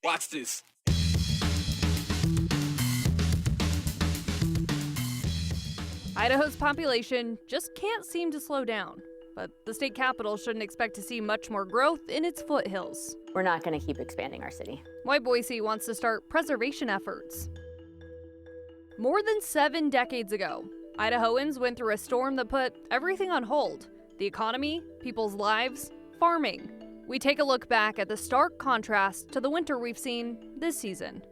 Watch this. Idaho's population just can't seem to slow down, but the state capital shouldn't expect to see much more growth in its foothills. We're not going to keep expanding our city. Why Boise wants to start preservation efforts. More than 7 decades ago, Idahoans went through a storm that put everything on hold: the economy, people's lives, farming. We take a look back at the stark contrast to the winter we've seen this season.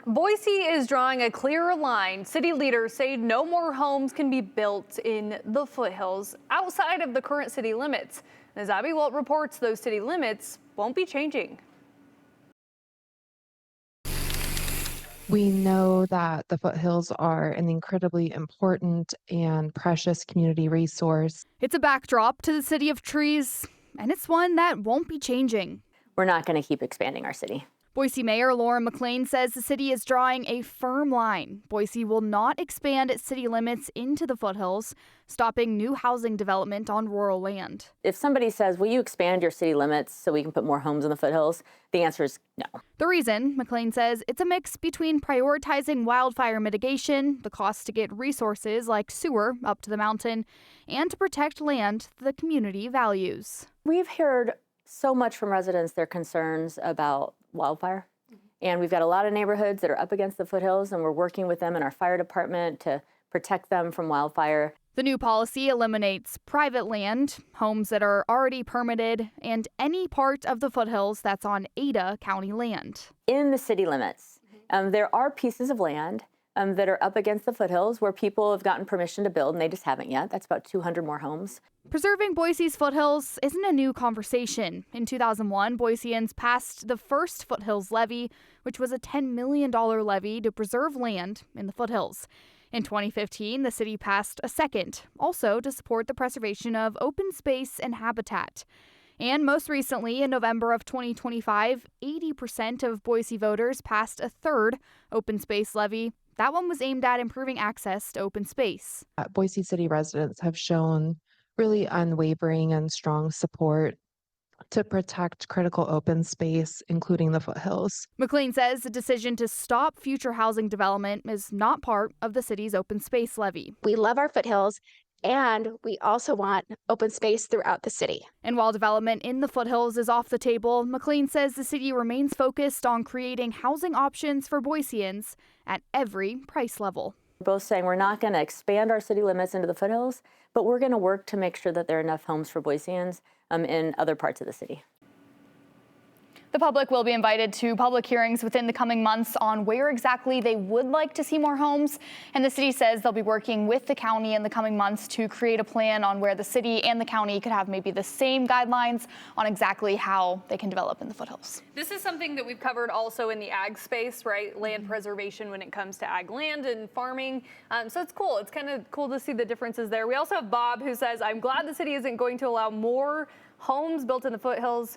Boise is drawing a clearer line. City leaders say no more homes can be built in the foothills outside of the current city limits. As Abby Walt reports, those city limits won't be changing. We know that the foothills are an incredibly important and precious community resource. It's a backdrop to the city of trees, and it's one that won't be changing. We're not going to keep expanding our city. Boise Mayor Lauren McLean says the city is drawing a firm line. Boise will not expand its city limits into the foothills, stopping new housing development on rural land. If somebody says, will you expand your city limits so we can put more homes in the foothills? The answer is no. The reason, McLean says, it's a mix between prioritizing wildfire mitigation, the cost to get resources like sewer up to the mountain, and to protect land the community values. We've heard so much from residents, their concerns about wildfire. And we've got a lot of neighborhoods that are up against the foothills, and we're working with them in our fire department to protect them from wildfire. The new policy eliminates private land, homes that are already permitted, and any part of the foothills that's on Ada County land. In the city limits, there are pieces of land that are up against the foothills where people have gotten permission to build, and they just haven't yet. That's about 200 more homes. Preserving Boise's foothills isn't a new conversation. In 2001, Boiseans passed the first foothills levy, which was a $10 million levy to preserve land in the foothills. In 2015, the city passed a second, also to support the preservation of open space and habitat. And most recently, in November of 2025, 80% of Boise voters passed a third open space levy. That one was aimed at improving access to open space. Boise City residents have shown really unwavering and strong support to protect critical open space, including the foothills. McLean says the decision to stop future housing development is not part of the city's open space levy. We love our foothills, and we also want open space throughout the city. And while development in the foothills is off the table, McLean says the city remains focused on creating housing options for Boiseans at every price level. We're both saying we're not going to expand our city limits into the foothills, but we're going to work to make sure that there are enough homes for Boiseans in other parts of the city. The public will be invited to public hearings within the coming months on where exactly they would like to see more homes. And the city says they'll be working with the county in the coming months to create a plan on where the city and the county could have maybe the same guidelines on exactly how they can develop in the foothills. This is something that we've covered also in the ag space, right? Land preservation when it comes to ag land and farming. So it's cool. It's kind of cool to see the differences there. We also have Bob, who says, I'm glad the city isn't going to allow more homes built in the foothills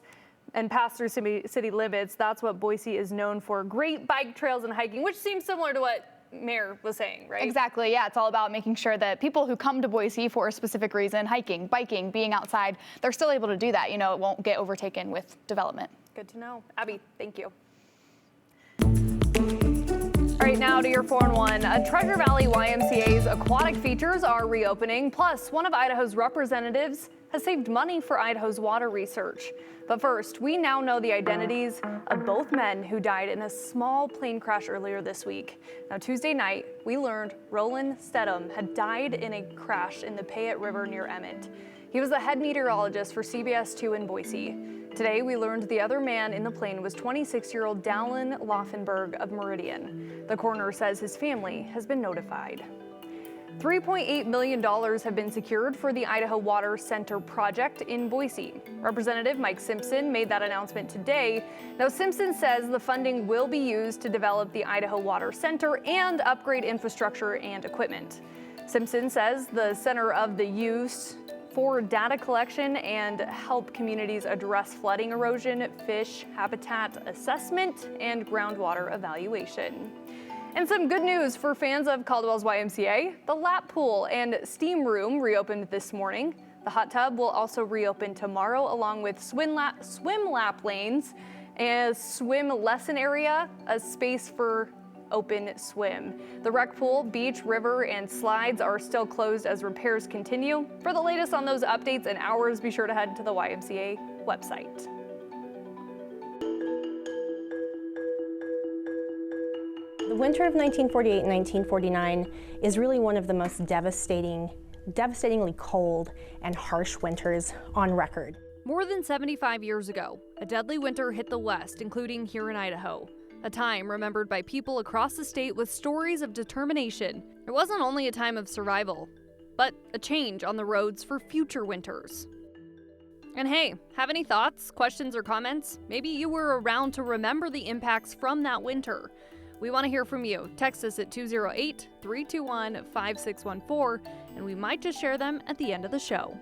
and pass through city limits. That's what Boise is known for. Great bike trails and hiking, which seems similar to what Mayor was saying, right? Exactly, yeah. It's all about making sure that people who come to Boise for a specific reason, hiking, biking, being outside, they're still able to do that. You know, it won't get overtaken with development. Good to know. Abby, thank you. All right, now to your 4-in-1. Treasure Valley YMCA's aquatic features are reopening. Plus, one of Idaho's representatives has saved money for Idaho's water research. But first, we now know the identities of both men who died in a small plane crash earlier this week. Now, Tuesday night, we learned Roland Stedham had died in a crash in the Payette River near Emmett. He was the head meteorologist for CBS 2 in Boise. Today, we learned the other man in the plane was 26-year-old Dallin Laufenberg of Meridian. The coroner says his family has been notified. $3.8 million have been secured for the Idaho Water Center project in Boise. Representative Mike Simpson made that announcement today. Now, Simpson says the funding will be used to develop the Idaho Water Center and upgrade infrastructure and equipment. Simpson says the center of the use for data collection and help communities address flooding erosion, fish habitat assessment, and groundwater evaluation. And some good news for fans of Caldwell's YMCA. The lap pool and steam room reopened this morning. The hot tub will also reopen tomorrow, along with swim lap lanes, a swim lesson area, a space for open swim. The rec pool, beach, river, and slides are still closed as repairs continue. For the latest on those updates and hours, be sure to head to the YMCA website. The winter of 1948 and 1949 is really one of the most devastatingly cold and harsh winters on record. More than 75 years ago, a deadly winter hit the West, including here in Idaho. A time remembered by people across the state with stories of determination. It wasn't only a time of survival, but a change on the roads for future winters. And hey, have any thoughts, questions, or comments? Maybe you were around to remember the impacts from that winter. We want to hear from you. Text us at 208-321-5614, and we might just share them at the end of the show.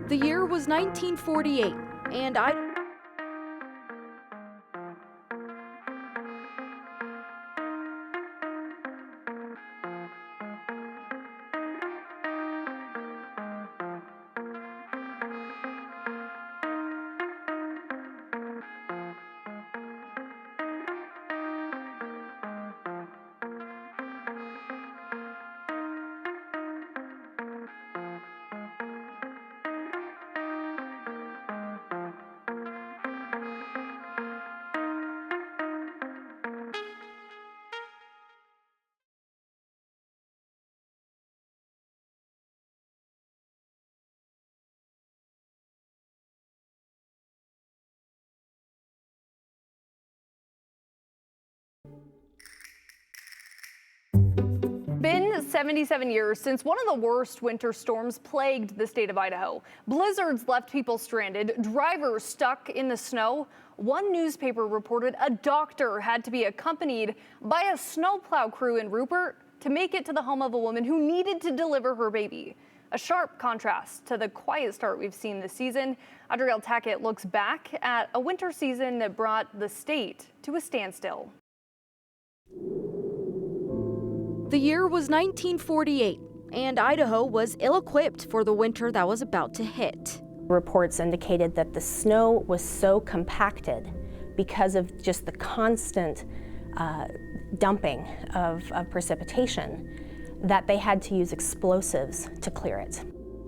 The year was 1948, and Been 77 years since one of the worst winter storms plagued the state of Idaho. Blizzards left people stranded, drivers stuck in the snow. One newspaper reported a doctor had to be accompanied by a snowplow crew in Rupert to make it to the home of a woman who needed to deliver her baby. A sharp contrast to the quiet start we've seen this season. Adrielle Tackett looks back at a winter season that brought the state to a standstill. the year was 1948, and Idaho was ill-equipped for the winter that was about to hit. Reports indicated that the snow was so compacted because of just the constant dumping of precipitation that they had to use explosives to clear it.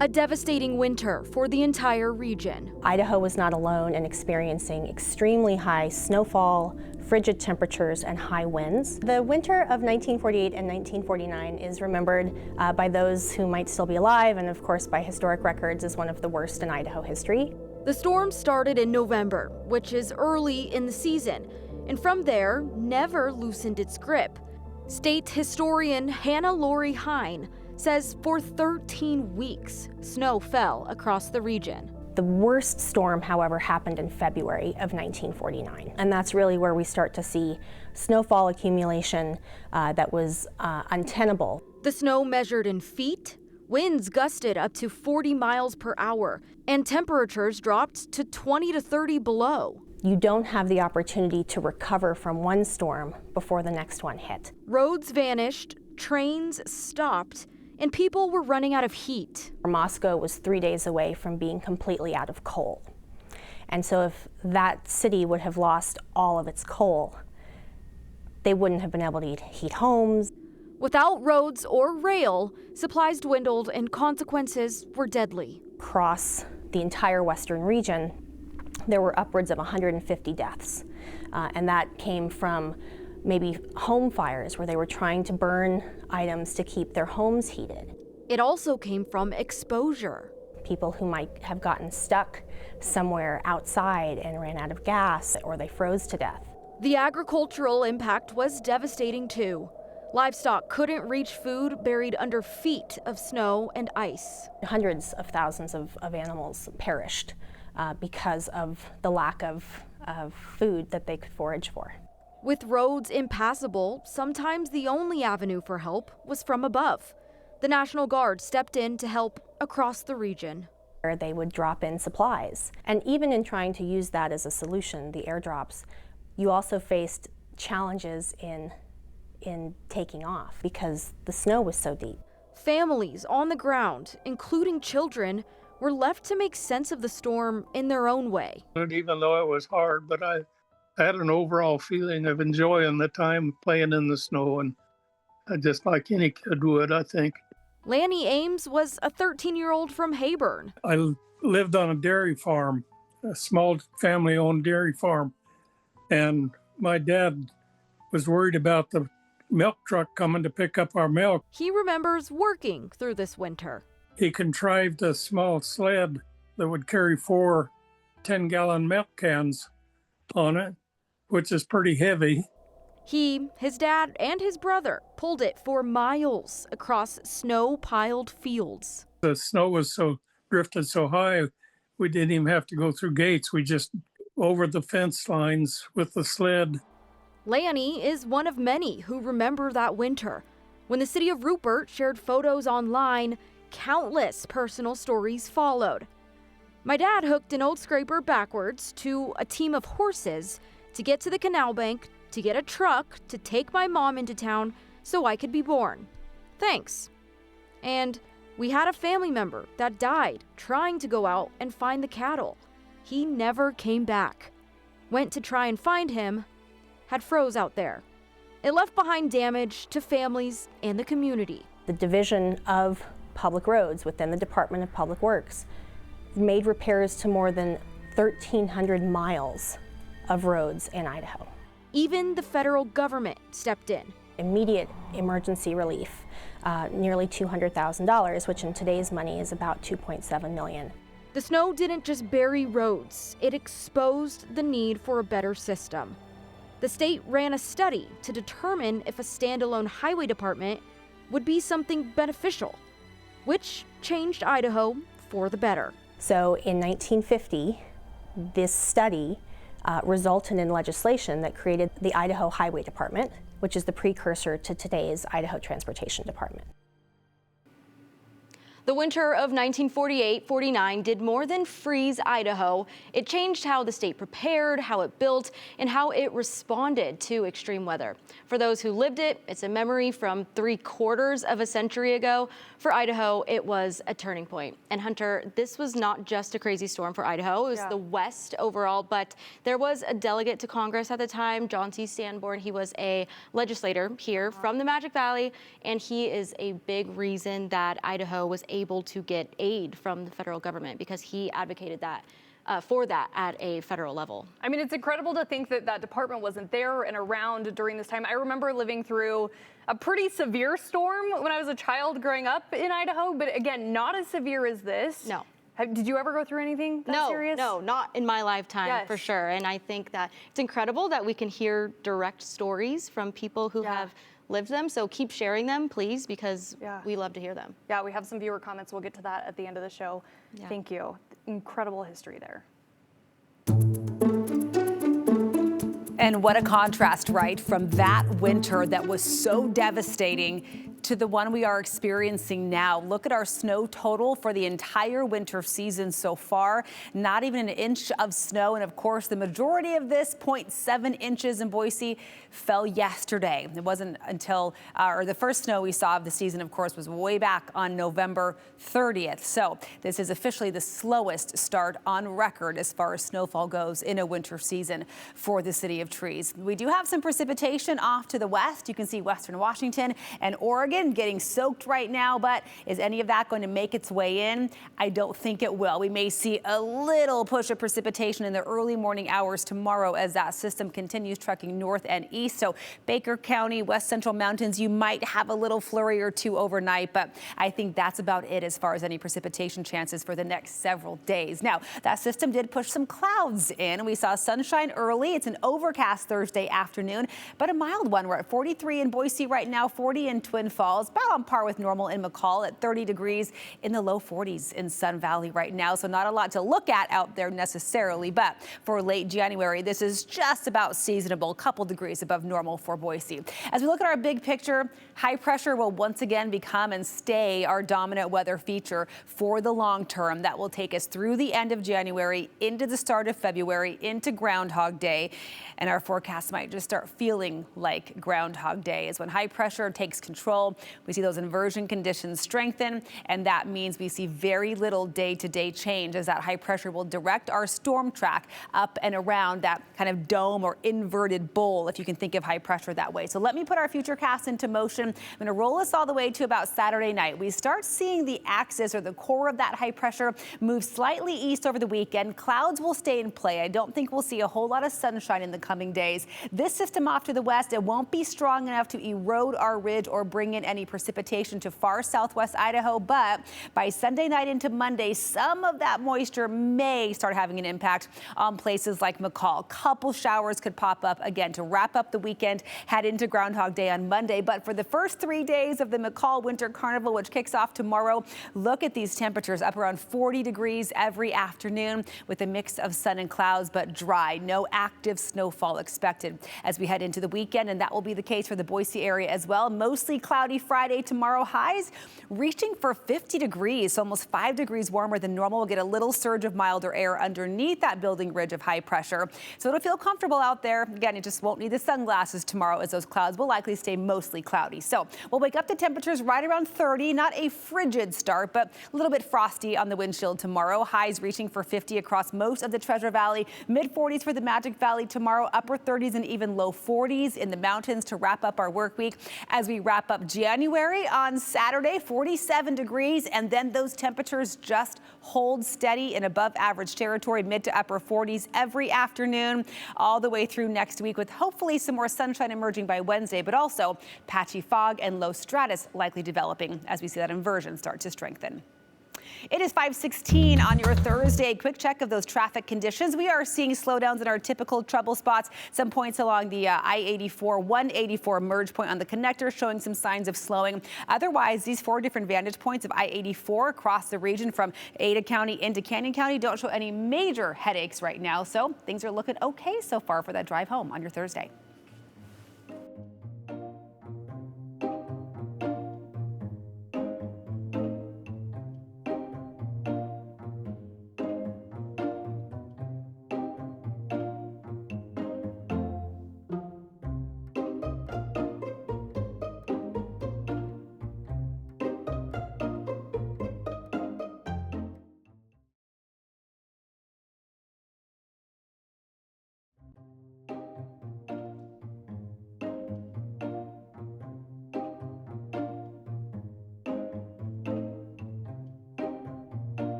A devastating winter for the entire region. Idaho was not alone in experiencing extremely high snowfall, frigid temperatures, and high winds. The winter of 1948 and 1949 is remembered by those who might still be alive, and of course by historic records, as one of the worst in Idaho history. The storm started in November, which is early in the season, and from there never loosened its grip. State historian Hannah Lori Hine says for 13 weeks, snow fell across the region. The worst storm, however, happened in February of 1949, and that's really where we start to see snowfall accumulation that was untenable. The snow measured in feet, winds gusted up to 40 miles per hour, and temperatures dropped to 20 to 30 below. You don't have the opportunity to recover from one storm before the next one hit. Roads vanished, trains stopped, and people were running out of heat. Moscow was 3 days away from being completely out of coal. And so if that city would have lost all of its coal, they wouldn't have been able to heat homes. Without roads or rail, supplies dwindled and consequences were deadly. Across the entire western region, there were upwards of 150 deaths. And that came from maybe home fires where they were trying to burn items to keep their homes heated. It also came from exposure. people who might have gotten stuck somewhere outside and ran out of gas, or they froze to death. The agricultural impact was devastating too. Livestock couldn't reach food buried under feet of snow and ice. Hundreds of thousands of animals perished because of the lack of food that they could forage for. With roads impassable, sometimes the only avenue for help was from above. The National Guard stepped in to help across the region. Where they would drop in supplies. And even in trying to use that as a solution, the airdrops, you also faced challenges in taking off because the snow was so deep. Families on the ground, including children, were left to make sense of the storm in their own way. And even though it was hard, but I had an overall feeling of enjoying the time playing in the snow, and just like any kid would, I think. Lanny Ames was a 13-year-old from Hayburn. I lived on a dairy farm, a small family-owned dairy farm, and my dad was worried about the milk truck coming to pick up our milk. He remembers working through this winter. He contrived a small sled that would carry 4 10-gallon milk cans on it, which is pretty heavy. He, his dad, and his brother pulled it for miles across snow-piled fields. The snow was drifted so high, we didn't even have to go through gates. We just over the fence lines with the sled. Lanny is one of many who remember that winter. When the city of Rupert shared photos online, countless personal stories followed. My dad hooked an old scraper backwards to a team of horses to get to the canal bank, to get a truck to take my mom into town so I could be born. Thanks. And we had a family member that died trying to go out and find the cattle. He never came back. Went to try and find him, had froze out there. It left behind damage to families and the community. The Division of Public Roads within the Department of Public Works made repairs to more than 1,300 miles of roads in Idaho. Even the federal government stepped in. Immediate emergency relief, nearly $200,000, which in today's money is about $2.7 million. The snow didn't just bury roads, it exposed the need for a better system. The state ran a study to determine if a standalone highway department would be something beneficial, which changed Idaho for the better. So in 1950, this study resulted in legislation that created the Idaho Highway Department, which is the precursor to today's Idaho Transportation Department. The winter of 1948-49 did more than freeze Idaho. It changed how the state prepared, how it built, and how it responded to extreme weather. For those who lived it, it's a memory from 3/4 of a century ago. For Idaho, it was a turning point. And Hunter, this was not just a crazy storm for Idaho. It was the West overall, but there was a delegate to Congress at the time, John C. Sanborn. He was a legislator here from the Magic Valley, and he is a big reason that Idaho was able to get aid from the federal government because he advocated that for that at a federal level. I mean, it's incredible to think that that department wasn't there and around during this time. I remember living through a pretty severe storm when I was a child growing up in Idaho, but again, not as severe as this. No. Did you ever go through anything that serious? No, not in my lifetime, for sure. And I think that it's incredible that we can hear direct stories from people who have lived them. So keep sharing them, please, because we love to hear them. Yeah, we have some viewer comments. We'll get to that at the end of the show. Yeah. Thank you. Incredible history there. And what a contrast, right, from that winter that was so devastating to the one we are experiencing now. Look at our snow total for the entire winter season so far. Not even an inch of snow. And of course, the majority of this, 0.7 inches in Boise, fell yesterday. It wasn't until, or the first snow we saw of the season, of course, was way back on November 30th. So this is officially the slowest start on record as far as snowfall goes in a winter season for the City of Trees. We do have some precipitation off to the west. You can see western Washington and Oregon Oregon getting soaked right now, but is any of that going to make its way in? I don't think it will. We may see a little push of precipitation in the early morning hours tomorrow as that system continues trucking north and east. So Baker County, west central mountains, you might have a little flurry or two overnight, but I think that's about it as far as any precipitation chances for the next several days. Now, that system did push some clouds in. We saw sunshine early. It's an overcast Thursday afternoon, but a mild one. We're at 43 in Boise right now, 40 in Twin Falls, about on par with normal in McCall at 30 degrees, in the low 40s in Sun Valley right now. So not a lot to look at out there necessarily, but for late January, this is just about seasonable, a couple degrees above normal for Boise. As we look at our big picture, high pressure will once again become and stay our dominant weather feature for the long term. That will take us through the end of January, into the start of February, into Groundhog Day. And our forecast might just start feeling like Groundhog Day is when high pressure takes control. We see those inversion conditions strengthen, and that means we see very little day-to-day change as that high pressure will direct our storm track up and around that kind of dome or inverted bowl, if you can think of high pressure that way. So let me put our futurecast into motion. I'm going to roll us all the way to about Saturday night. We start seeing the axis or the core of that high pressure move slightly east over the weekend. Clouds will stay in play. I don't think we'll see a whole lot of sunshine in the coming days. This system off to the west, it won't be strong enough to erode our ridge or bring in any precipitation to far southwest Idaho, but by Sunday night into Monday, some of that moisture may start having an impact on places like McCall. Couple showers could pop up again to wrap up the weekend, head into Groundhog Day on Monday. But for the first 3 days of the McCall Winter Carnival, which kicks off tomorrow, look at these temperatures up around 40 degrees every afternoon with a mix of sun and clouds, but dry. No active snowfall expected as we head into the weekend, and that will be the case for the Boise area as well. Mostly cloudy Friday, tomorrow highs reaching for 50 degrees, so almost 5 degrees warmer than normal. We'll get a little surge of milder air underneath that building ridge of high pressure, so it'll feel comfortable out there. Again, you just won't need the sunglasses tomorrow as those clouds will likely stay mostly cloudy. So we'll wake up to temperatures right around 30, not a frigid start, but a little bit frosty on the windshield tomorrow. Highs reaching for 50 across most of the Treasure Valley, mid 40s for the Magic Valley tomorrow, upper 30s and even low 40s in the mountains to wrap up our work week. As we wrap up January on Saturday, 47 degrees, and then those temperatures just hold steady in above average territory, mid to upper 40s every afternoon, all the way through next week, with hopefully some more sunshine emerging by Wednesday, but also patchy fog and low stratus likely developing as we see that inversion start to strengthen. It is 5:16 on your Thursday. Quick check of those traffic conditions. We are seeing slowdowns in our typical trouble spots. Some points along the I-84, 184 merge point on the connector showing some signs of slowing. Otherwise, these 4 different vantage points of I-84 across the region from Ada County into Canyon County don't show any major headaches right now. So things are looking okay so far for that drive home on your Thursday.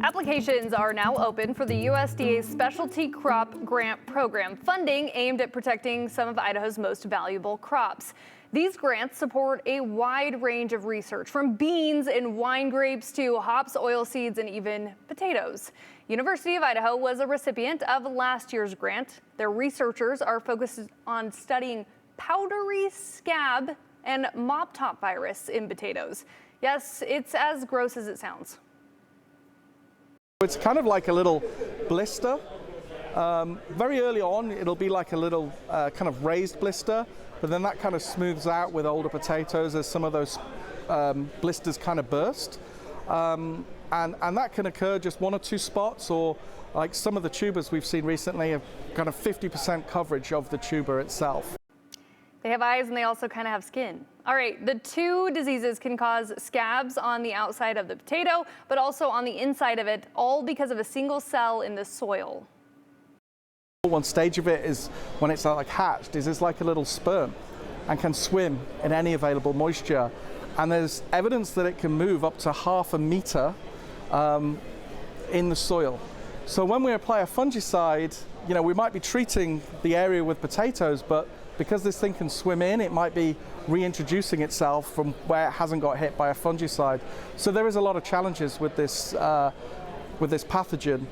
Applications are now open for the USDA's Specialty Crop Grant Program, funding aimed at protecting some of Idaho's most valuable crops. These grants support a wide range of research, from beans and wine grapes to hops, oilseeds, and even potatoes. University of Idaho was a recipient of last year's grant. Their researchers are focused on studying powdery scab and mop top virus in potatoes. Yes, it's as gross as it sounds. It's kind of like a little blister. Very early on, it'll be like a little kind of raised blister, but then that kind of smooths out with older potatoes as some of those blisters kind of burst. And that can occur just one or two spots, or like some of the tubers we've seen recently have kind of 50% coverage of the tuber itself. They have eyes and they also kind of have skin. All right, the two diseases can cause scabs on the outside of the potato, but also on the inside of it, all because of a single cell in the soil. One stage of it is when it's like hatched, is it's like a little sperm and can swim in any available moisture. And there's evidence that it can move up to 1/2 meter in the soil. So when we apply a fungicide, you know, we might be treating the area with potatoes, but because this thing can swim in, it might be reintroducing itself from where it hasn't got hit by a fungicide. So there is a lot of challenges with this pathogen.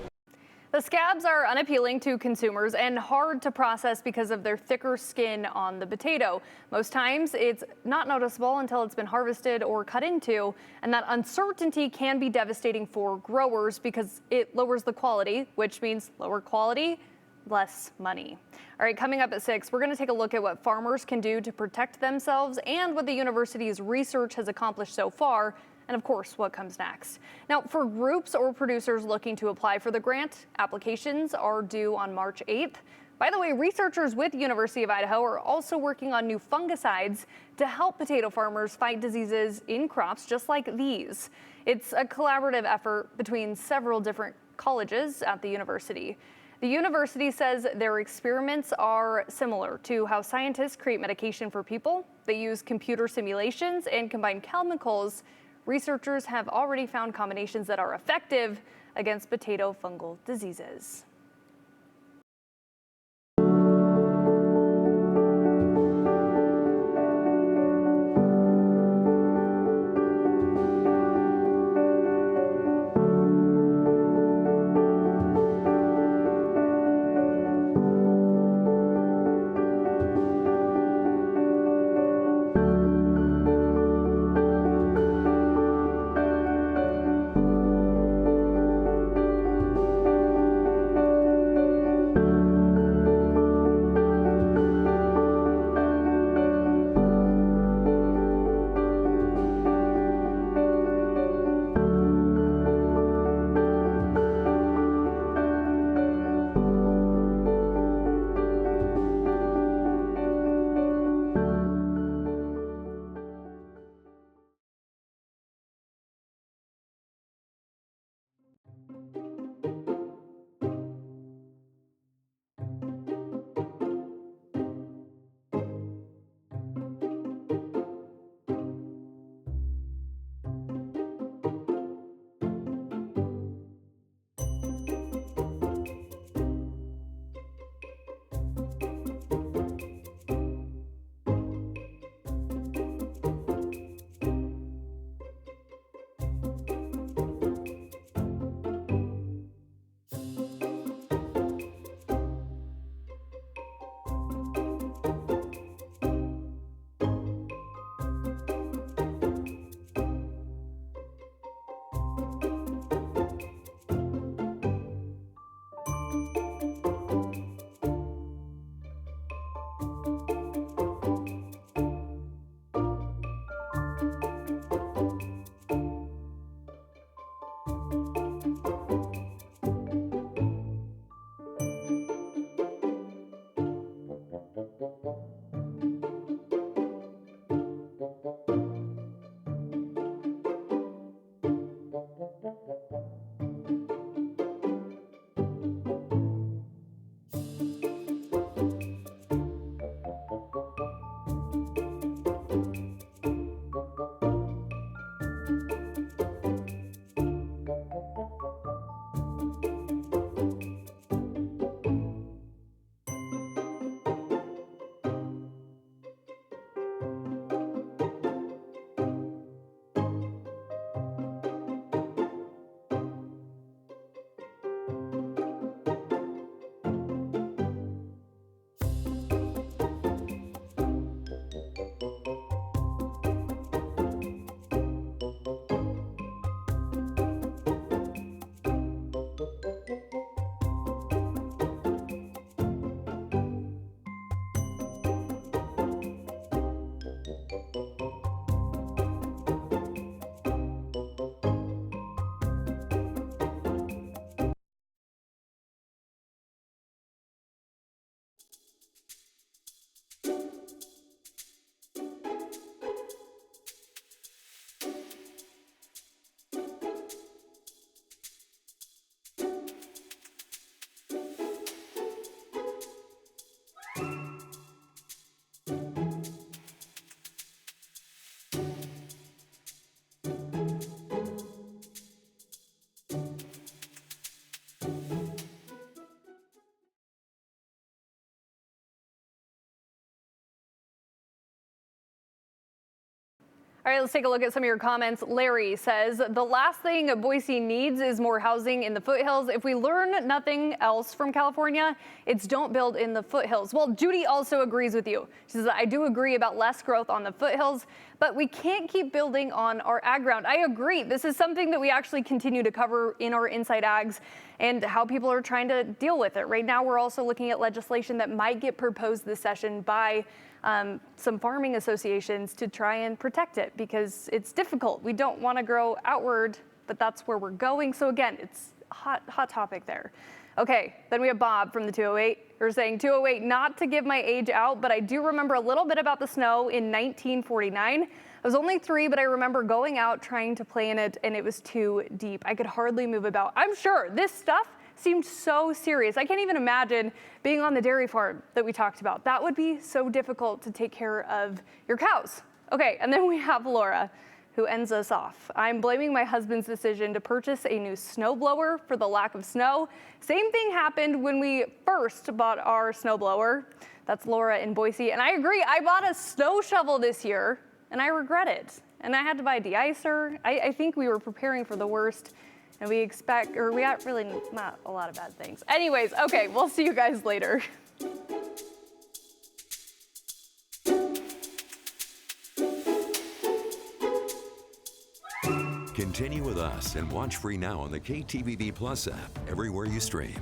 The scabs are unappealing to consumers and hard to process because of their thicker skin on the potato. Most times it's not noticeable until it's been harvested or cut into, and that uncertainty can be devastating for growers because it lowers the quality, which means lower quality, less money. All right, coming up at 6, we're going to take a look at what farmers can do to protect themselves and what the university's research has accomplished so far, and of course, what comes next. Now, for groups or producers looking to apply for the grant, applications are due on March 8th. By the way, researchers with University of Idaho are also working on new fungicides to help potato farmers fight diseases in crops just like these. It's a collaborative effort between several different colleges at the university. The university says their experiments are similar to how scientists create medication for people. They use computer simulations and combine chemicals. Researchers have already found combinations that are effective against potato fungal diseases. All right, let's take a look at some of your comments. Larry says, the last thing Boise needs is more housing in the foothills. If we learn nothing else from California, it's don't build in the foothills. Well, Judy also agrees with you. She says, I do agree about less growth on the foothills, but we can't keep building on our ag ground. I agree. This is something that we actually continue to cover in our Inside Ags and how people are trying to deal with it. Right now, we're also looking at legislation that might get proposed this session by some farming associations to try and protect it because it's difficult. We don't want to grow outward, but that's where we're going. So again, it's a hot topic there. Okay, then we have Bob from the 208. You're saying 208, not to give my age out, but I do remember a little bit about the snow in 1949. I was only 3, but I remember going out trying to play in it and it was too deep. I could hardly move about. I'm sure this stuff seemed so serious. I can't even imagine being on the dairy farm that we talked about. That would be so difficult to take care of your cows. Okay, and then we have Laura, who ends us off. I'm blaming my husband's decision to purchase a new snowblower for the lack of snow. Same thing happened when we first bought our snowblower. That's Laura in Boise, and I agree. I bought a snow shovel this year, and I regret it. And I had to buy a de-icer. I think we were preparing for the worst. And we got really not a lot of bad things. Anyways, okay, we'll see you guys later. Continue with us and watch free now on the KTVB Plus app everywhere you stream.